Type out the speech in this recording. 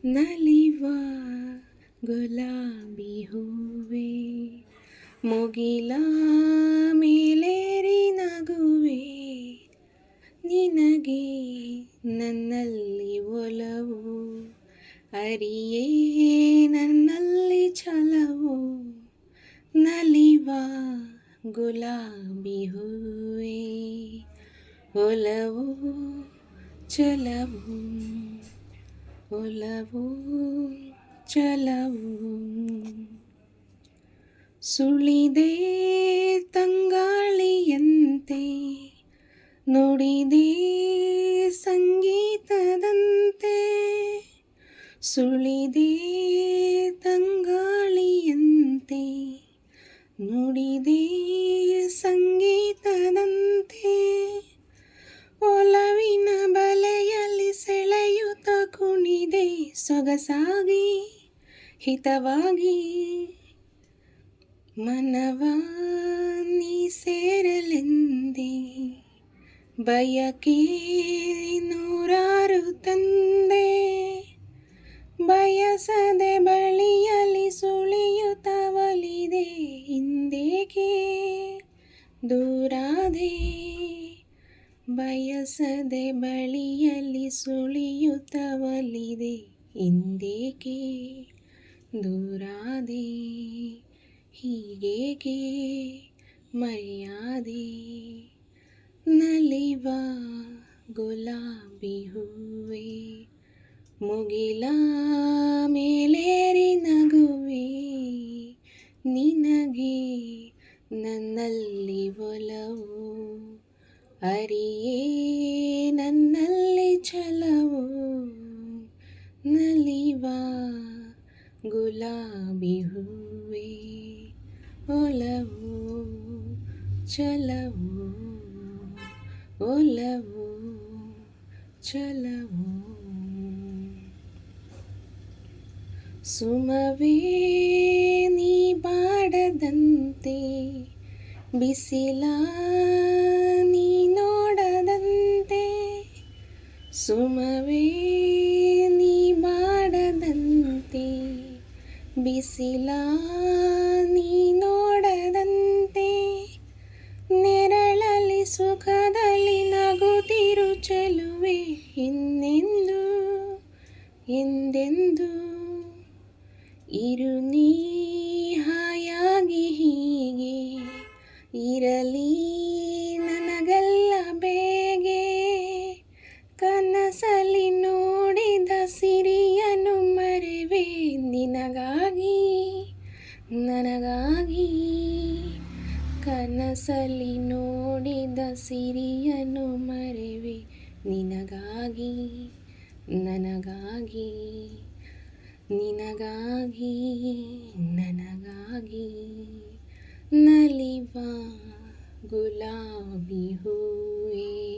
ನಲಿವ ಗುಲಾಬಿ ಹೂವೇ, ಮುಗಿಲ ಮೇಲೇರಿ ನಗುವೆ, ನಿನಗೆ ನನ್ನಲ್ಲಿ ಒಲವು, ಅರಿಯೇ ನನ್ನಲ್ಲಿ ಛಲವು. ನಲಿವ ಗುಲಾಬಿ ಹೂವೇ, ಒಲವು ಛಲವು, ಒಲವು ಛಲವು. ಸುಳಿದೆ ತಂಗಾಳಿಯಂತೆ, ನುಡಿದೆ ಸಂಗೀತದಂತೆ, ಸುಳಿದೆ ತಂಗಾಳಿಯಂತೆ, ನುಡಿದೆ ಸಂಗೀತದಂತೆ, ಒಲವಿನ ಬಲೆಯಲ್ಲಿ ಸೆಳೆಯುತ್ತ ಕುಣಿದೆ ಸೊಗಸಾಗಿ ಹಿತವಾಗಿ. ಮನವ ನೀ ಸೇರಲೆಂದೆ, ಬಯಕೆ ನೂರಾರು ತಂದೆ, ಬಯಸದೆ ಬಳಿಯಲಿ ಸುಳಿಯುತ್ತ ಒಲಿದೆ, ಹಿಂದೇಕೆ ದೂರಾದೆ. ಬಯಸದೆ ಬಳಿಯಲಿ ಸುಳಿಯುತ್ತ ಒಲಿದೆ, ಹಿಂದೇಕೆ ದೂರಾದೆ. ಹೀಗೇಕೆ ಮರೆಯಾದೆ. ನಲಿವ ಗುಲಾಬಿ ಹೂವೇ, ಮುಗಿಲ ಮೇಲೇರಿ ನಗುವೆ, ನಿನಗೆ ನನ್ನಲ್ಲಿ ಒಲವು, ಅರಿಯೇ ನನ್ನಲ್ಲಿ ಛಲವು. ನಲಿವ ಗುಲಾಬಿ ಹೂವೇ, ಒಲವು ಛಲವು, ಒಲವು ಛಲವು. ಸುಮವೇ ನೀ ಬಾಡದಂತೆ, ಬಿಸಿಲ ನೀ ನೋಡದಂತೆ, ಸುಮವೇ ನೀ ಬಾಡದಂತೆ, ಬಿಸಿಲ ನೀ ನೋಡದಂತೆ, ನೆರಳಲ್ಲಿ ಸುಖದಲ್ಲಿ ನಗುತ್ತಿರು ಚೆಲುವೆ, ಇನ್ನೆಂದು ಎಂದೆಂದು ಇರು ನೀ ಹಾಯಾಗಿ ಹೀಗೆ, ಇರಲಿ ನನಗೆಲ್ಲ ಬೇಗೆ. ಕನಸಲ್ಲಿ ನೋಡಿದ ಸಿರಿಯನ್ನು ಮರೆವೆ, ನಿನಗಾಗಿ ನನಗಾಗಿ. ಕನಸಲ್ಲಿ ನೋಡಿದ ಸಿರಿಯನ್ನು ಮರೆವೆ, ನಿನಗಾಗಿ ನನಗಾಗಿ, ನಿನಗಾಗಿ ನನಗಾಗಿ. ನಲಿವ ಗುಲಾಬಿ ಹೂವೇ.